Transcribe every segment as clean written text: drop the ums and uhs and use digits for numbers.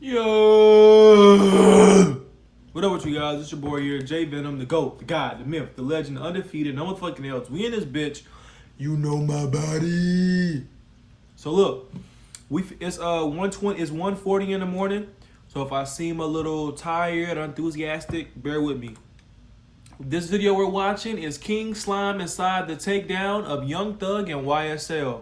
Yo! What up with you guys? It's your boy here, J Venom, the GOAT, the God, the myth, the legend, the undefeated, no one fucking else. We in this bitch. You know my body. So look, it's 1:20, it's 1:40 in the morning. So if I seem a little tired, enthusiastic, bear with me. This video we're watching is King Slime inside the takedown of Young Thug and YSL.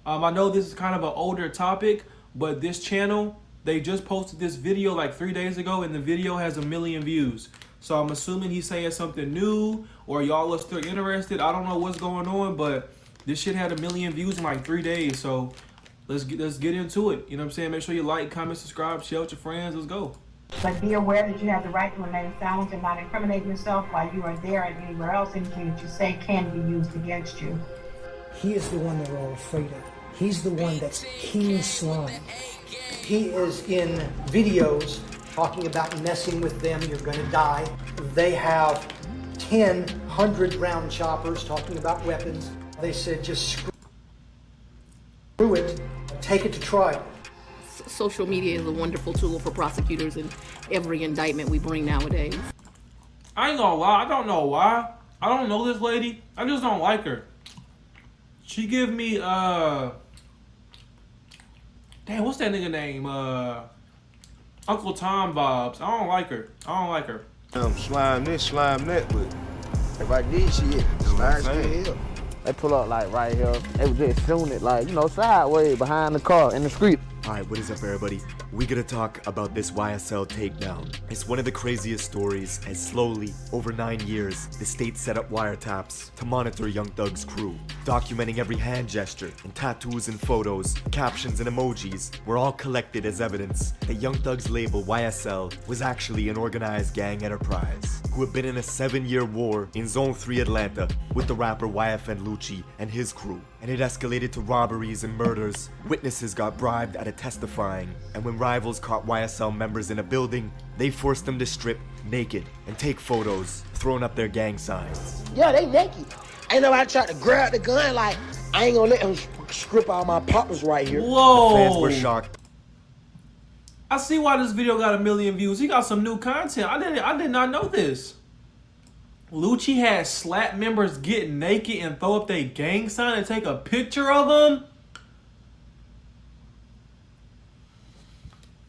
I know this is kind of an older topic, but this channel, they just posted this video like 3 days ago, and the video has 1 million views. So I'm assuming he's saying something new, or y'all are still interested. I don't know what's going on, but this shit had 1 million views in like 3 days. So let's get into it. You know what I'm saying? Make sure you like, comment, subscribe, share with your friends. Let's go. But be aware that you have the right to remain silent and not incriminate yourself while you are there and anywhere else. Anything that you say can be used against you. He is the one they're all afraid of. He's the one that's King Slime. He is in videos talking about messing with them, you're gonna die. They have 10 100-round choppers talking about weapons. They said just screw it, take it to trial. Social media is a wonderful tool for prosecutors in every indictment we bring nowadays. I ain't gonna lie, I don't know why. I don't know this lady. I just don't like her. She give me, damn, what's that nigga name? Uncle Tom vibes. I don't like her. Slime this, slime that, but if I did shit, slime here. They pull up like right here. They was just shooting it like, you know, sideways behind the car in the street. Alright, what is up everybody? We gotta talk about this YSL takedown. It's one of the craziest stories as slowly, over 9 years, the state set up wiretaps to monitor Young Thug's crew, documenting every hand gesture and tattoos and photos, captions and emojis were all collected as evidence that Young Thug's label YSL was actually an organized gang enterprise who had been in a 7-year war in Zone 3 Atlanta with the rapper YFN Lucci and his crew. And it escalated to robberies and murders. Witnesses got bribed out of testifying, and when rivals caught YSL members in a building, they forced them to strip naked and take photos, throwing up their gang signs. Yeah, they naked. Ain't nobody tried to grab the gun like, I ain't gonna let them strip all my poppers right here. Whoa! The fans were shocked. I see why this video got 1 million views. He got some new content. I did not know this. Lucci had slap members get naked and throw up their gang sign and take a picture of them.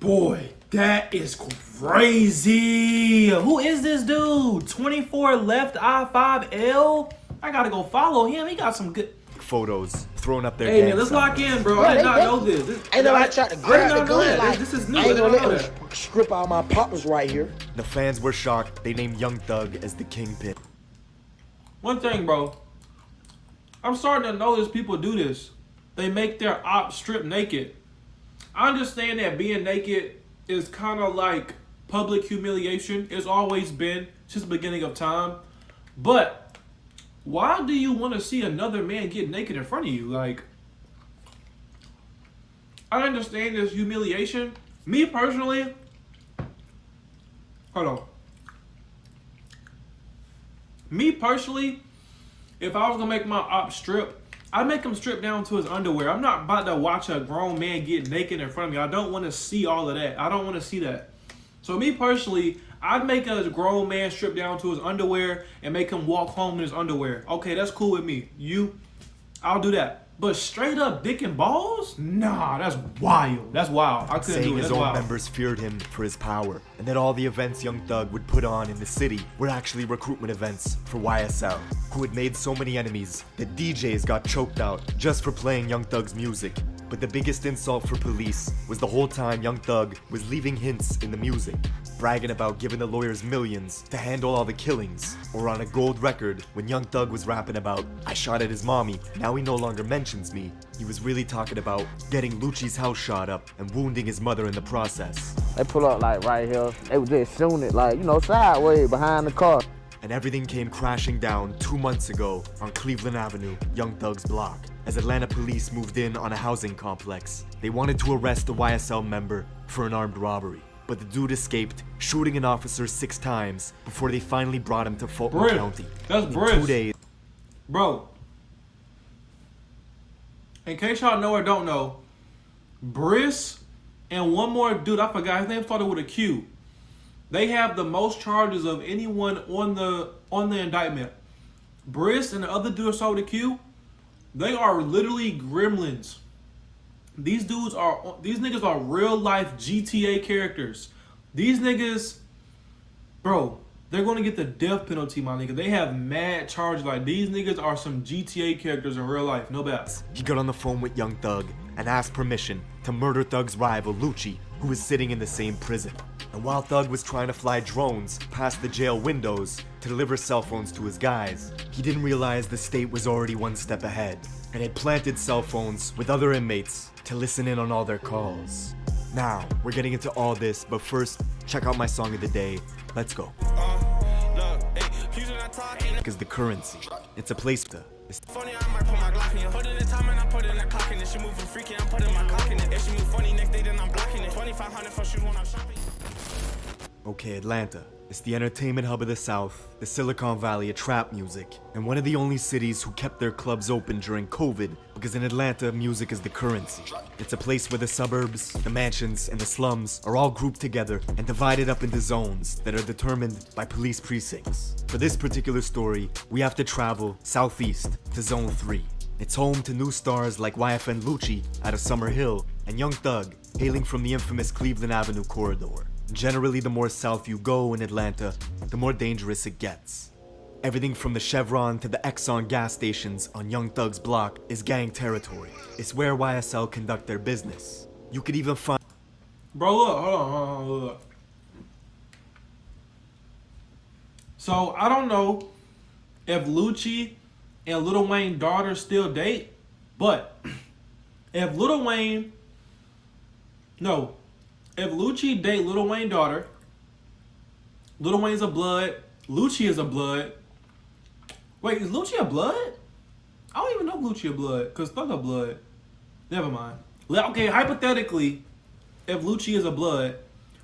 Boy, that is crazy. Who is this dude? 24 left I5L? I gotta go follow him. He got some good Photos, throwing up their Hey gang man, let's lock signs. in, bro. Yeah, I did not they know this. Ain't nobody tried to grab the gun like, this is new. I ain't gonna I didn't let know them strip all my poppers right here. The fans were shocked. They named Young Thug as the kingpin. One thing, bro. I'm starting to notice people do this. They make their ops strip naked. I understand that being naked is kind of like public humiliation. It's always been since the beginning of time. But why do you want to see another man get naked in front of you? Like, I understand this humiliation. Me personally, hold on. Me personally, if I was gonna make my op strip, I'd make him strip down to his underwear. I'm not about to watch a grown man get naked in front of me. I don't want to see all of that. I don't want to see that. So me personally, I'd make a grown man strip down to his underwear and make him walk home in his underwear. Okay, that's cool with me. I'll do that. But straight up dick and balls? Nah, that's wild. That's wild. I couldn't Saying do it. his That's own wild. members feared him for his power, and that all the events Young Thug would put on in the city were actually recruitment events for YSL, who had made so many enemies that DJs got choked out just for playing Young Thug's music. But the biggest insult for police was the whole time Young Thug was leaving hints in the music, bragging about giving the lawyers millions to handle all the killings, or on a gold record when Young Thug was rapping about, I shot at his mommy, now he no longer mentions me. He was really talking about getting Lucci's house shot up and wounding his mother in the process. They pull up like right here. They was just shooting it like, you know, sideways behind the car. And everything came crashing down 2 months ago on Cleveland Avenue, Young Thug's block, as Atlanta police moved in on a housing complex. They wanted to arrest the YSL member for an armed robbery, but the dude escaped, shooting an officer 6 times before they finally brought him to Fulton County. That's in Briss. 2 days. Bro, in case y'all know or don't know, Briss and one more dude, I forgot, his name started with a Q. They have the most charges of anyone on the indictment. Briss and the other dude started with a Q, they are literally gremlins. These niggas are real life GTA characters. These niggas, bro, they're gonna get the death penalty, my nigga. They have mad charges. Like, these niggas are some GTA characters in real life, no bad. He got on the phone with Young Thug and asked permission to murder Thug's rival, Lucci, who was sitting in the same prison. And while Thug was trying to fly drones past the jail windows to deliver cell phones to his guys, he didn't realize the state was already one step ahead and had planted cell phones with other inmates to listen in on all their calls. Now, we're getting into all this, but first, check out my song of the day. Let's go. Because the currency, it's a place to. Funny, I might put my Glock in it. Put in the time and I put in the clock in it. She moving freaky, I'm putting my cock in it. If she move funny next day, then I'm blocking it. 2,500 for shoes when I'm shopping. Okay, Atlanta. It's the entertainment hub of the South, the Silicon Valley of trap music, and one of the only cities who kept their clubs open during COVID, because in Atlanta, music is the currency. It's a place where the suburbs, the mansions, and the slums are all grouped together and divided up into zones that are determined by police precincts. For this particular story, we have to travel southeast to Zone 3. It's home to new stars like YFN Lucci out of Summer Hill and Young Thug, hailing from the infamous Cleveland Avenue corridor. Generally, the more south you go in Atlanta, the more dangerous it gets. Everything from the Chevron to the Exxon gas stations on Young Thug's block is gang territory. It's where YSL conduct their business. You could even find... Bro, look, hold on, look. So, I don't know if Lucci and Lil Wayne's daughter still date, but if Lil Wayne... No. If Lucci date Lil Wayne's daughter, Lil Wayne's a blood, Lucci is a blood. Wait, is Lucci a blood? I don't even know if Lucci a blood, because Thug a blood. Never mind. Okay, hypothetically, if Lucci is a blood,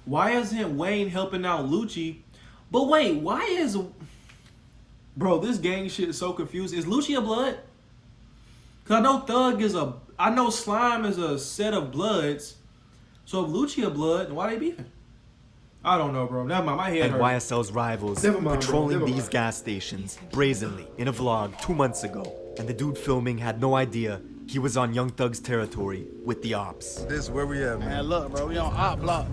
why isn't Wayne helping out Lucci? But wait, why is... Bro, this gang shit is so confused. Is Lucci a blood? Because I know Thug is a... I know Slime is a set of bloods. So if Lucci a blood, then why they beefing? I don't know, bro. Never mind, my head and hurt. YSL's rivals patrolling these gas stations brazenly in a vlog 2 months ago. And the dude filming had no idea he was on Young Thug's territory with the ops. This is where we at, man. Man, look, bro, we on Op Block.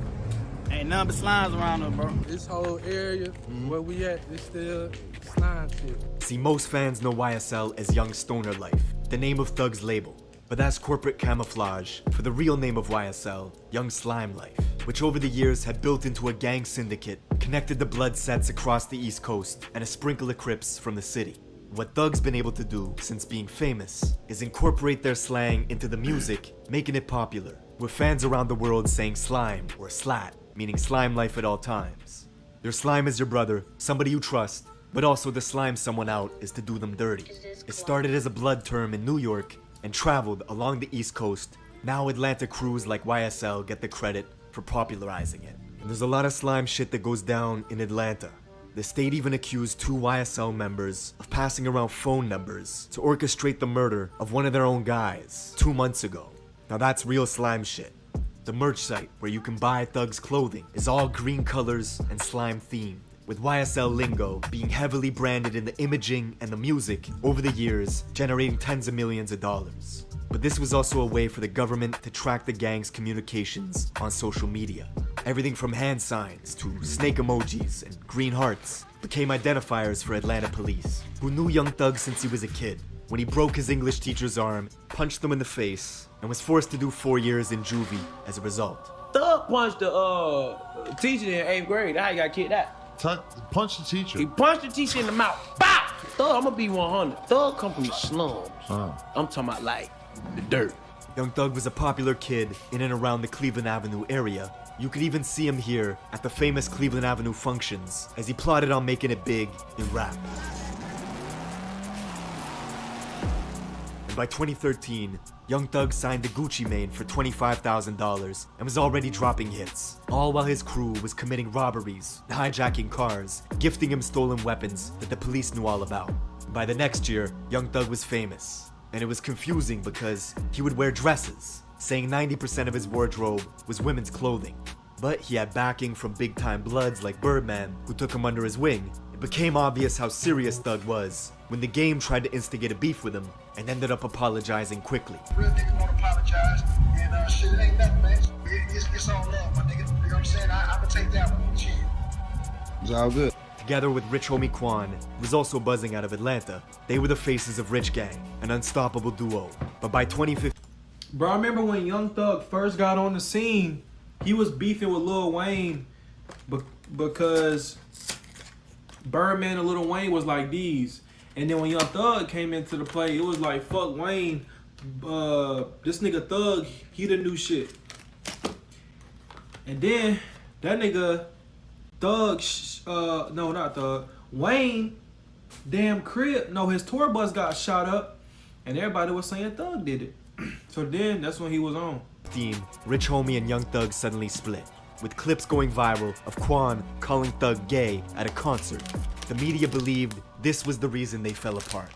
Ain't nothing but slimes around us, bro. This whole area where we at, it's still slime shit. See, most fans know YSL as Young Stoner Life, the name of Thug's label. But that's corporate camouflage for the real name of YSL, Young Slime Life, which over the years had built into a gang syndicate, connected the blood sets across the East Coast, and a sprinkle of Crips from the city. What Thug's been able to do since being famous is incorporate their slang into the music, making it popular, with fans around the world saying slime or slat, meaning slime life at all times. Your slime is your brother, somebody you trust, but also to slime someone out is to do them dirty. It started as a blood term in New York and traveled along the East Coast. Now Atlanta crews like YSL get the credit for popularizing it. And there's a lot of slime shit that goes down in Atlanta. The state even accused 2 YSL members of passing around phone numbers to orchestrate the murder of one of their own guys 2 months ago. Now that's real slime shit. The merch site where you can buy Thug's clothing is all green colors and slime themed, with YSL lingo being heavily branded in the imaging and the music over the years, generating tens of millions of dollars. But this was also a way for the government to track the gang's communications on social media. Everything from hand signs to snake emojis and green hearts became identifiers for Atlanta police, who knew Young Thug since he was a kid, when he broke his English teacher's arm, punched him in the face, and was forced to do 4 years in juvie as a result. Thug punched the teacher in 8th grade. That's how he got kicked out. Punch the teacher. He punched the teacher in the mouth. Bow! Thug, I'm gonna be 100. Thug come from the slums. I'm talking about like the dirt. Young Thug was a popular kid in and around the Cleveland Avenue area. You could even see him here at the famous Cleveland Avenue functions as he plotted on making it big in rap. And by 2013, Young Thug signed to Gucci Mane for $25,000 and was already dropping hits, all while his crew was committing robberies, hijacking cars, gifting him stolen weapons that the police knew all about. By the next year, Young Thug was famous, and it was confusing because he would wear dresses, saying 90% of his wardrobe was women's clothing. But he had backing from big-time bloods like Birdman, who took him under his wing. It became obvious how serious Thug was when the game tried to instigate a beef with him and ended up apologizing quickly. Real niggas won't apologize, and shit, it ain't nothing, man. It's all love, my nigga. You know what I'm saying? I can take that one. Shit. It's all good. Together with Rich Homie Quan, who was also buzzing out of Atlanta, they were the faces of Rich Gang, an unstoppable duo. But by 2015... Bro, I remember when Young Thug first got on the scene, he was beefing with Lil Wayne because Birdman and Lil Wayne was like these. And then when Young Thug came into the play, it was like, fuck Wayne. This nigga Thug, he the new shit. And then that nigga Thug, no, not Thug, Wayne, damn crib, no, his tour bus got shot up, and everybody was saying Thug did it. So then, that's when he was on. Rich Homie and Young Thug suddenly split, with clips going viral of Quan calling Thug gay at a concert. The media believed this was the reason they fell apart.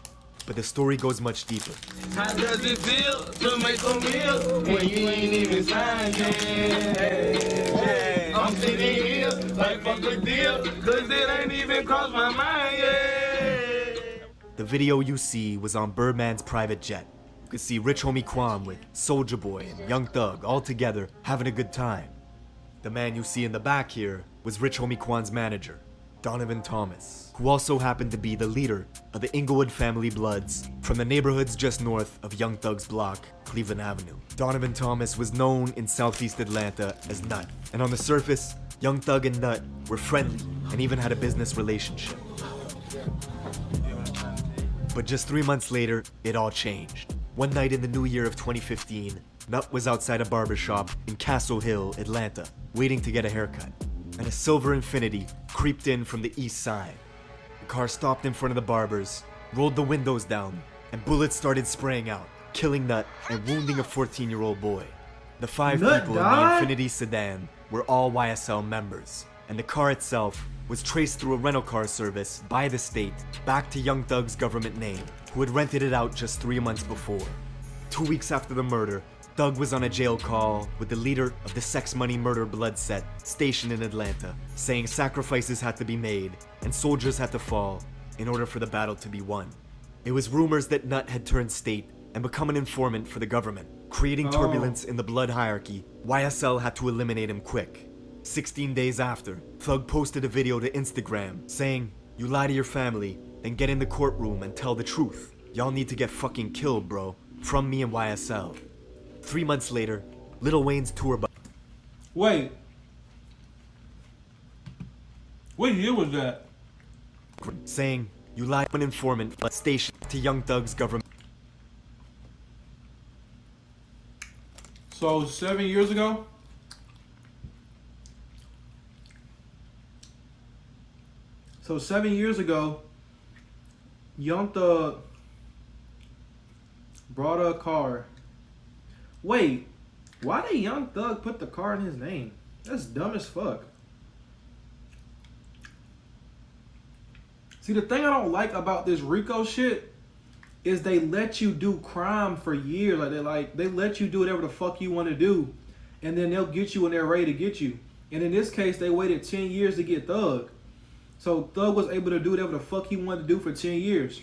But the story goes much deeper. How does it feel to make a meal when you ain't even signed yet? Hey, I'm sitting here like fuck a deal, cause it ain't even crossed my mind yet. The video you see was on Birdman's private jet. You could see Rich Homie Quan with Soulja Boy and Young Thug all together having a good time. The man you see in the back here was Rich Homie Quan's manager, Donovan Thomas, who also happened to be the leader of the Inglewood family Bloods from the neighborhoods just north of Young Thug's block, Cleveland Avenue. Donovan Thomas was known in Southeast Atlanta as Nut, and on the surface, Young Thug and Nut were friendly and even had a business relationship. But just 3 months later, it all changed. One night in the new year of 2015, Nut was outside a barbershop in Castle Hill, Atlanta, waiting to get a haircut. And a silver Infiniti creeped in from the east side. The car stopped in front of the barbers, rolled the windows down, and bullets started spraying out, killing Nut and wounding a 14-year-old boy. The 5 Nut people died? in the Infiniti sedan were all YSL members, and the car itself was traced through a rental car service by the state back to Young Thug's government name, who had rented it out just 3 months before. 2 weeks after the murder, Thug was on a jail call with the leader of the Sex Money Murder Blood set stationed in Atlanta, saying sacrifices had to be made and soldiers had to fall in order for the battle to be won. It was rumors that Nut had turned state and become an informant for the government, creating turbulence in the blood hierarchy. YSL had to eliminate him quick. 16 days after, Thug posted a video to Instagram saying, "You lie to your family, then get in the courtroom and tell the truth. Y'all need to get fucking killed, bro. From me and YSL." 3 months later, Lil Wayne's tour bus. Wait. What year was that? Saying, "You lie to an informant station to Young Thug's government." So 7 years ago? So 7 years ago, Young Thug brought a car. Wait, why did Young Thug put the car in his name? That's dumb as fuck. See, the thing I don't like about this Rico shit is they let you do crime for years. They let you do whatever the fuck you want to do, and then they'll get you when they're ready to get you. And in this case, they waited 10 years to get Thug. So Thug was able to do whatever the fuck he wanted to do for 10 years.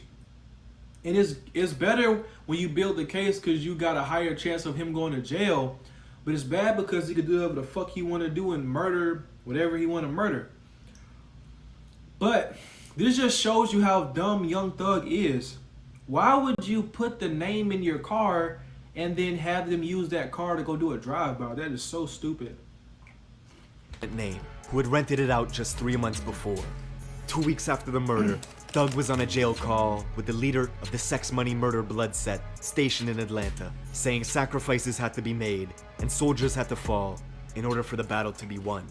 And it's better when you build the case because you got a higher chance of him going to jail. But it's bad because he could do whatever the fuck he want to do and murder whatever he want to murder. But this just shows you how dumb Young Thug is. Why would you put the name in your car and then have them use that car to go do a drive-by? That is so stupid. Name, who had rented it out just 3 months before. 2 weeks after the murder, Thug was on a jail call with the leader of the Sex Money Murder Blood set stationed in Atlanta, saying sacrifices had to be made and soldiers had to fall in order for the battle to be won.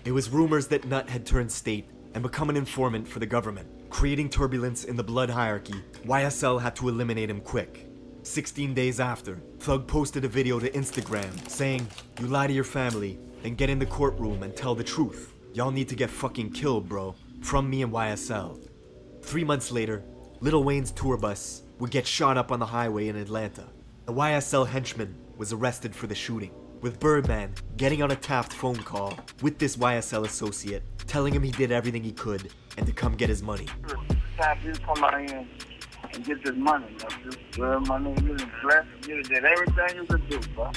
It was rumors that Nut had turned state and become an informant for the government, creating turbulence in the blood hierarchy. YSL had to eliminate him quick. 16 days after, Thug posted a video to Instagram saying, "You lie to your family, then get in the courtroom and tell the truth. Y'all need to get fucking killed, bro. From me and YSL." 3 months later, Lil Wayne's tour bus would get shot up on the highway in Atlanta. The YSL henchman was arrested for the shooting, with Birdman getting on a tapped phone call with this YSL associate, telling him he did everything he could and to come get his money. Tap you come out here and get this money. You good money, you was blessed, you did everything you could do, bro.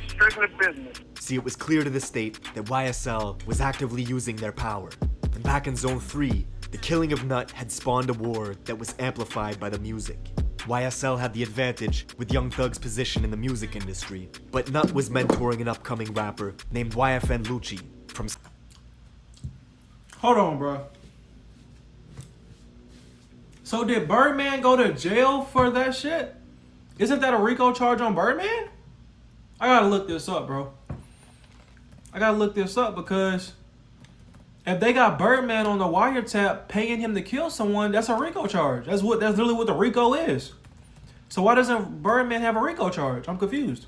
Strictly business. See, it was clear to the state that YSL was actively using their power. And back in Zone 3, the killing of Nut had spawned a war that was amplified by the music. YSL had the advantage with Young Thug's position in the music industry, but Nut was mentoring an upcoming rapper named YFN Lucci from... Hold on, bro. So did Birdman go to jail for that shit? Isn't that a RICO charge on Birdman? I gotta look this up, bro. I gotta look this up because if they got Birdman on the wiretap paying him to kill someone, that's a RICO charge. That's literally what the RICO is. So why doesn't Birdman have a RICO charge? I'm confused.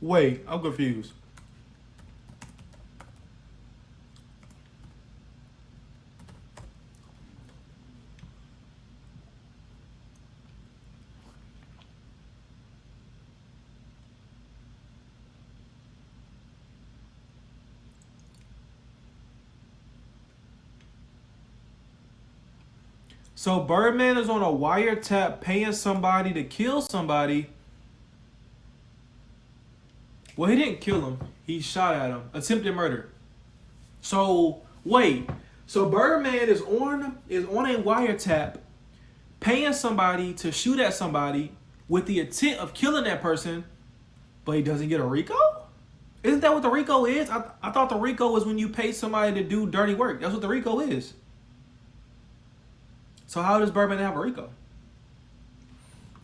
Wait, I'm confused. So Birdman is on a wiretap paying somebody to kill somebody. Well, he didn't kill him. He shot at him. Attempted murder. So wait. So Birdman is on a wiretap paying somebody to shoot at somebody with the intent of killing that person, but he doesn't get a RICO? Isn't that what the RICO is? I thought the RICO was when you pay somebody to do dirty work. That's what the RICO is. So how does Birdman have a RICO?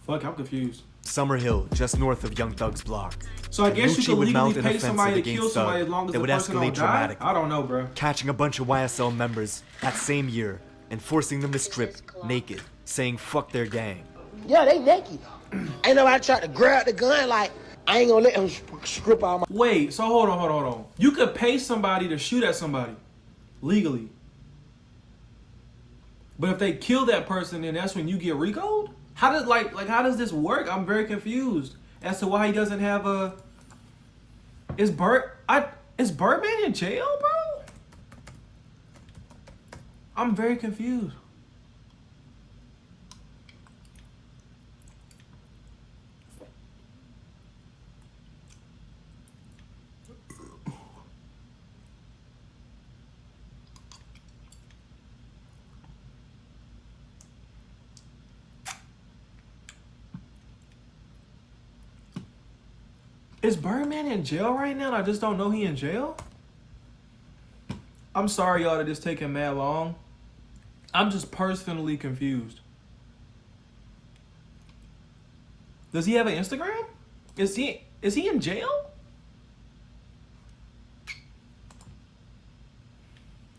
Fuck, I'm confused. Summer Hill, just north of Young Thug's block. So I guess you Lucci could would mount legally an pay somebody to offensive kill against somebody Thug as long as that the would person escalate don't die? dramatically. I don't know, bro. Catching a bunch of YSL members that same year and forcing them to strip naked, saying fuck their gang. Yeah, they naked. Ain't nobody tried to grab the gun like, I ain't gonna let him strip all my... Wait, so hold on. You could pay somebody to shoot at somebody legally. But if they kill that person, then that's when you get RICO'd? How does this work? I'm very confused as to why he doesn't have a... Is Birdman in jail, bro? I'm very confused. Is Birdman in jail right now? I just don't know he in jail. I'm sorry, y'all, that it's taking mad long. I'm just personally confused. Does he have an Instagram? Is he in jail?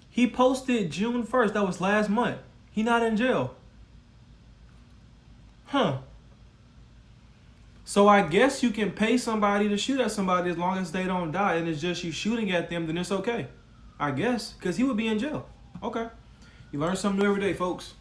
He posted June 1st. That was last month. He not in jail. Huh. So I guess you can pay somebody to shoot at somebody as long as they don't die, and it's just you shooting at them, then it's okay. I guess, because he would be in jail. Okay. You learn something new every day, folks.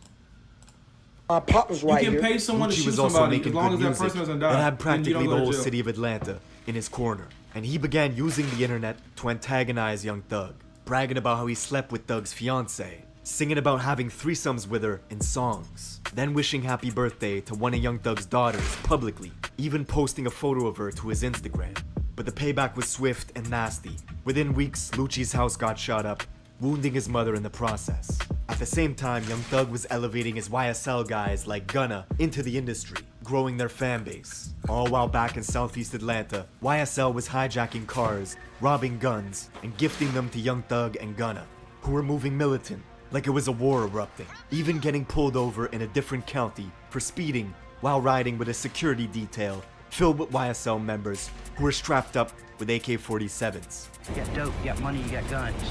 Pop was right here. You can pay someone to shoot somebody as long as that person doesn't die. That had practically the whole jail. city of Atlanta in his corner, and he began using the internet to antagonize Young Thug, bragging about how he slept with Thug's fiancée, singing about having threesomes with her in songs, then wishing happy birthday to one of Young Thug's daughters publicly, even posting a photo of her to his Instagram. But the payback was swift and nasty. Within weeks, Lucci's house got shot up, wounding his mother in the process. At the same time, Young Thug was elevating his YSL guys like Gunna into the industry, growing their fan base. All while back in Southeast Atlanta, YSL was hijacking cars, robbing guns, and gifting them to Young Thug and Gunna, who were moving militant, like it was a war erupting, even getting pulled over in a different county for speeding while riding with a security detail filled with YSL members who were strapped up with AK-47s. You got dope, you got money, you got guns.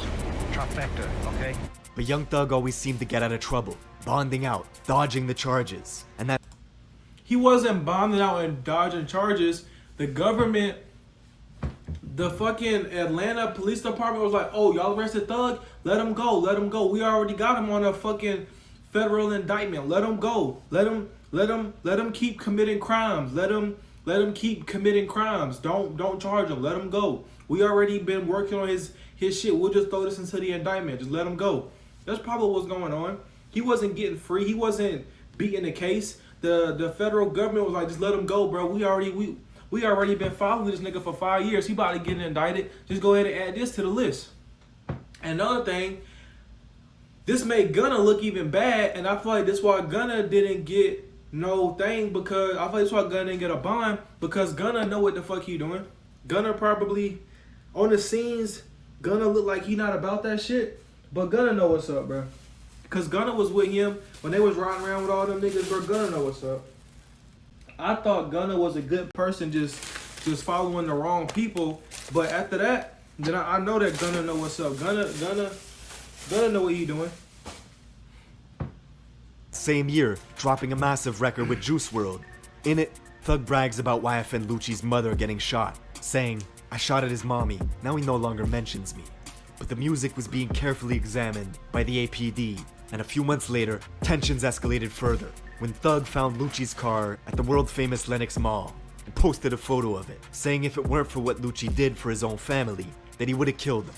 Trifecta, okay? But Young Thug always seemed to get out of trouble, bonding out, dodging the charges, and that... He wasn't bonding out and dodging charges. The government the fucking Atlanta Police Department was like, oh, y'all arrested Thug? Let him go, let him go. We already got him on a fucking federal indictment. Let him go. Let him keep committing crimes. Let him keep committing crimes. Don't charge him. Let him go. We already been working on his shit. We'll just throw this into the indictment. Just let him go. That's probably what's going on. He wasn't getting free. He wasn't beating the case. The federal government was like, just let him go, bro. We already been following this nigga for 5 years. He about to get indicted. Just go ahead and add this to the list. And another thing, this made Gunna look even bad, and I feel like that's why Gunna didn't get no thing, because I feel like that's why Gunna didn't get a bond, because Gunna know what the fuck he doing. Gunna probably on the scenes, Gunna look like he not about that shit, but Gunna know what's up, bro. Because Gunna was with him when they was riding around with all them niggas, bro. Gunna know what's up. I thought Gunna was a good person, just following the wrong people, but after that, then I know that Gunna know what's up. Gunna know what he doing. Same year, dropping a massive record with Juice WRLD. In it, Thug brags about YFN Lucci's mother getting shot, saying, I shot at his mommy, now he no longer mentions me. But the music was being carefully examined by the APD, and a few months later, tensions escalated further when Thug found Lucci's car at the world-famous Lenox Mall and posted a photo of it, saying if it weren't for what Lucci did for his own family, that he would have killed him.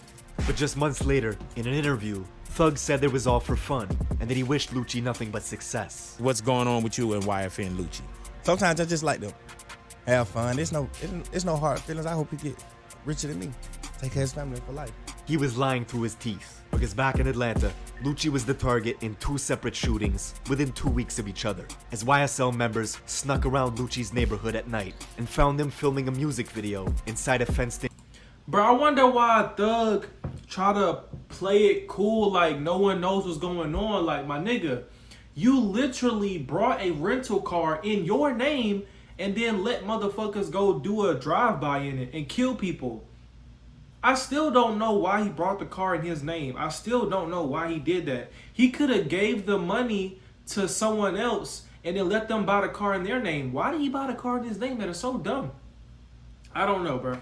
But just months later, in an interview, Thug said it was all for fun and that he wished Lucci nothing but success. What's going on with you and YFN Lucci? Sometimes I just like to have fun. It's no hard feelings. I hope he get richer than me. Take care of his family for life. He was lying through his teeth, because back in Atlanta, Lucci was the target in 2 separate shootings within 2 weeks of each other, as YSL members snuck around Lucci's neighborhood at night and found him filming a music video inside a fenced-in. Bro, I wonder why Thug try to play it cool like no one knows what's going on. Like, my nigga, you literally brought a rental car in your name and then let motherfuckers go do a drive-by in it and kill people. I still don't know why he brought the car in his name. I still don't know why he did that. He could have gave the money to someone else and then let them buy the car in their name. Why did he buy the car in his name? That is so dumb. I don't know, bro.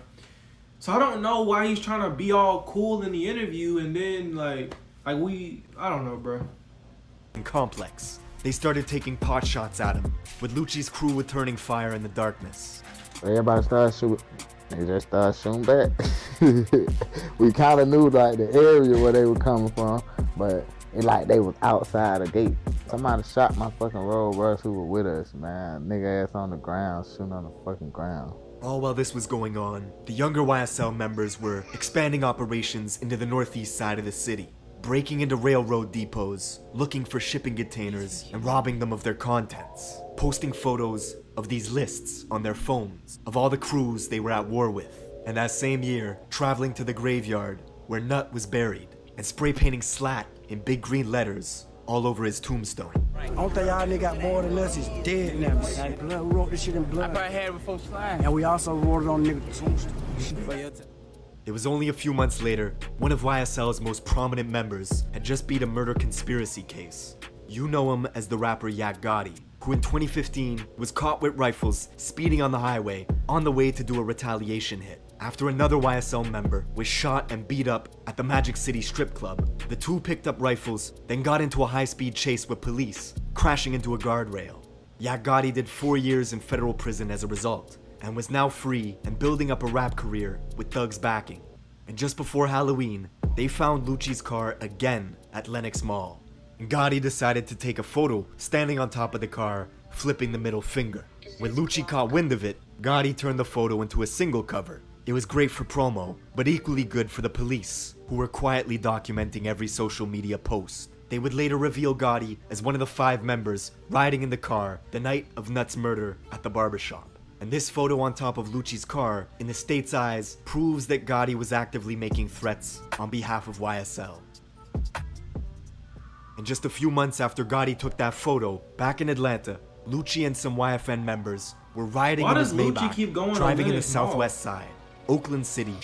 So I don't know why he's trying to be all cool in the interview and then I don't know, bro. Complex. They started taking pot shots at him, with Lucci's crew returning fire in the darkness. Everybody started shooting. They just started shooting back. We kind of knew like the area where they were coming from, but they was outside the gate. Somebody shot my fucking road bros who were with us, man. Nigga ass on the ground, shooting on the fucking ground. All while this was going on, the younger YSL members were expanding operations into the northeast side of the city, breaking into railroad depots, looking for shipping containers, and robbing them of their contents, posting photos of these lists on their phones of all the crews they were at war with, and that same year, traveling to the graveyard where Nut was buried, and spray painting Slat in big green letters all over his tombstone. Only thing y'all nigga got more than us is dead now. Blood, we wrote this shit in blood. I probably had it before slide. And we also wrote it on nigga tombstone. It was only a few months later, one of YSL's most prominent members had just beat a murder conspiracy case. You know him as the rapper Yak Gotti, who in 2015 was caught with rifles speeding on the highway on the way to do a retaliation hit. After another YSL member was shot and beat up at the Magic City strip club, the two picked up rifles, then got into a high-speed chase with police, crashing into a guardrail. Yak Gotti did 4 years in federal prison as a result, and was now free and building up a rap career with Thug's backing. And just before Halloween, they found Lucci's car again at Lenox Mall. And Gotti decided to take a photo standing on top of the car, flipping the middle finger. When Lucci caught wind of it, Gotti turned the photo into a single cover. It was great for promo, but equally good for the police, who were quietly documenting every social media post. They would later reveal Gotti as one of the 5 members riding in the car the night of Nut's murder at the barbershop. And this photo on top of Lucci's car, in the state's eyes, proves that Gotti was actively making threats on behalf of YSL. And just a few months after Gotti took that photo, back in Atlanta, Lucci and some YFN members were riding in his Maybach, driving in the southwest side, Oakland City,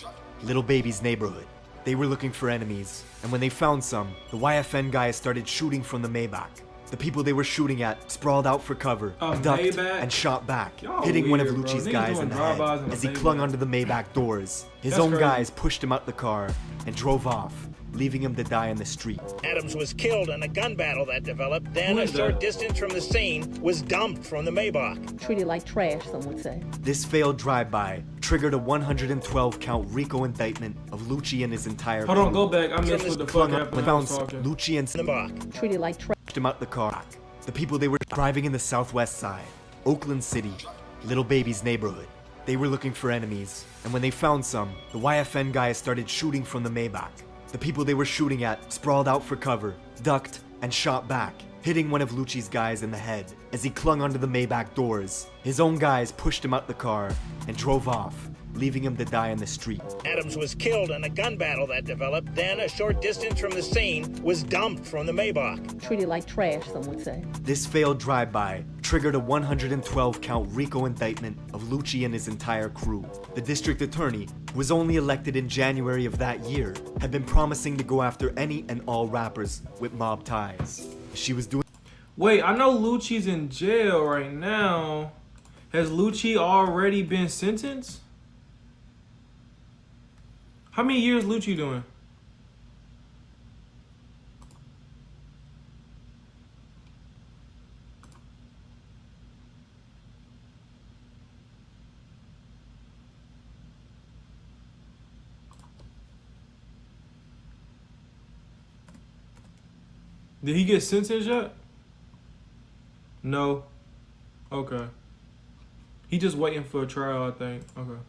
Little Baby's neighborhood. They were looking for enemies, and when they found some, the YFN guys started shooting from the Maybach. The people they were shooting at sprawled out for cover, ducked, Maybach? and shot back, Y'all hitting one of weird, bro. Lucci's Niggas guys doing in the drive-bys head in a as he Maybach. clung onto the Maybach doors. His That's own crazy. guys pushed him out the car and drove off, leaving him to die in the street. Adams was killed in a gun battle that developed. Then Who a is short that? distance from the scene was dumped from the Maybach. Treated like trash, some would say. This failed drive-by triggered a 112-count RICO indictment of Lucci and his entire Hold on, crew. go back. I missed what the fuck Clung up happened and when I was bounced talking. Lucci and Maybach. Treated like trash. pushed him out the car. The people they were driving in the southwest side, Oakland City, Little Baby's neighborhood. They were looking for enemies, and when they found some, the YFN guys started shooting from the Maybach. The people they were shooting at sprawled out for cover, ducked, and shot back, hitting one of Lucci's guys in the head as he clung onto the Maybach doors. His own guys pushed him out the car and drove off, leaving him to die in the street. Adams was killed in a gun battle that developed. Then a short distance from the scene was dumped from the Maybach. Treated like trash, some would say. This failed drive-by triggered a 112-count RICO indictment of Lucci and his entire crew. The district attorney, who was only elected in January of that year, had been promising to go after any and all rappers with mob ties. She was doing... Wait, I know Lucci's in jail right now. Has Lucci already been sentenced? How many years Lucci doing? Did he get sentenced yet? No. Okay. He just waiting for a trial, I think. Okay.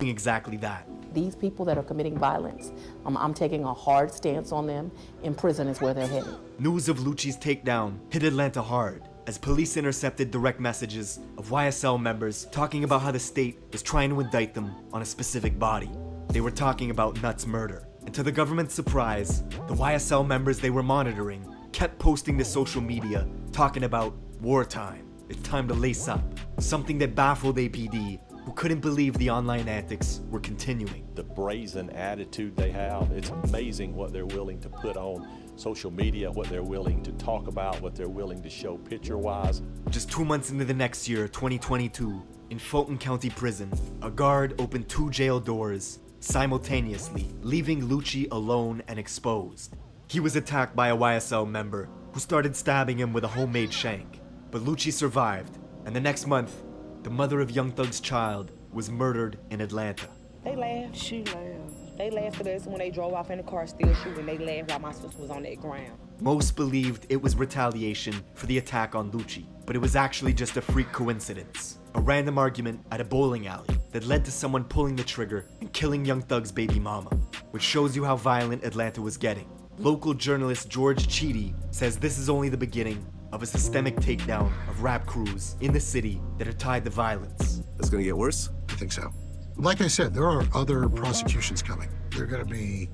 exactly that. These people that are committing violence, I'm taking a hard stance on them. In prison is where they're headed. News of Lucci's takedown hit Atlanta hard as police intercepted direct messages of YSL members talking about how the state is trying to indict them on a specific body. They were talking about Nutt's murder. And to the government's surprise, the YSL members they were monitoring kept posting to social media talking about wartime. It's time to lace up. Something that baffled APD, who couldn't believe the online antics were continuing. The brazen attitude they have, it's amazing what they're willing to put on social media, what they're willing to talk about, what they're willing to show picture-wise. Just 2 months into the next year, 2022, in Fulton County Prison, a guard opened 2 jail doors simultaneously, leaving Lucci alone and exposed. He was attacked by a YSL member who started stabbing him with a homemade shank. But Lucci survived, and the next month, the mother of Young Thug's child was murdered in Atlanta. They laughed, she laughed. They laughed at us when they drove off in the car still shooting. They laughed while my sister was on that ground. Most believed it was retaliation for the attack on Lucci, but it was actually just a freak coincidence. A random argument at a bowling alley that led to someone pulling the trigger and killing Young Thug's baby mama, which shows you how violent Atlanta was getting. Local journalist George Cheedy says this is only the beginning of a systemic takedown of rap crews in the city that are tied to violence. It's gonna get worse? I think so. Like I said, there are other prosecutions coming. They're gonna be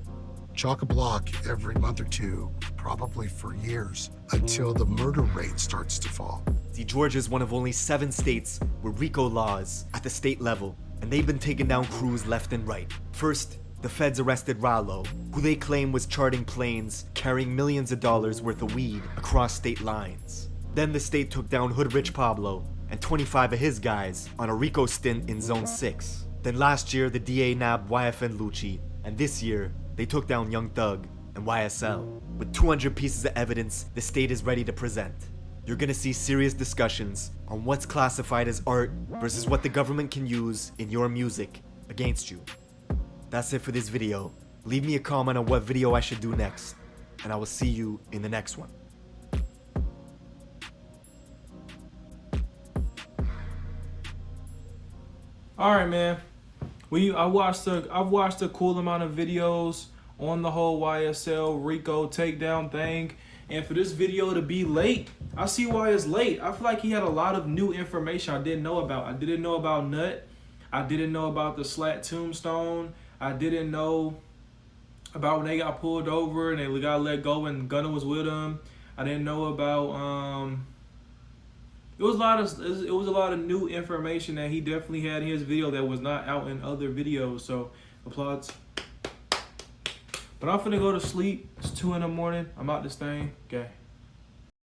chock-a-block every month or two, probably for years, until the murder rate starts to fall. See, Georgia's one of only 7 states with RICO laws at the state level, and they've been taking down crews left and right. First, the feds arrested Rallo, who they claim was charting planes carrying millions of dollars worth of weed across state lines. Then the state took down Hood Rich Pablo and 25 of his guys on a RICO stint in Zone 6. Then last year, the DA nabbed YFN Lucci, and this year, they took down Young Thug and YSL. With 200 pieces of evidence the state is ready to present, you're gonna see serious discussions on what's classified as art versus what the government can use in your music against you. That's it for this video. Leave me a comment on what video I should do next, and I will see you in the next one. All right, man. I've watched a cool amount of videos on the whole YSL RICO takedown thing, and for this video to be late, I see why it's late. I feel like he had a lot of new information I didn't know about. I didn't know about Nut. I didn't know about the Slat Tombstone. I didn't know about when they got pulled over and they got let go and Gunna was with them. I didn't know about it was a lot of new information that he definitely had in his video that was not out in other videos. So applause. But I'm finna go to sleep. It's 2 in the morning. I'm out this thing. Okay.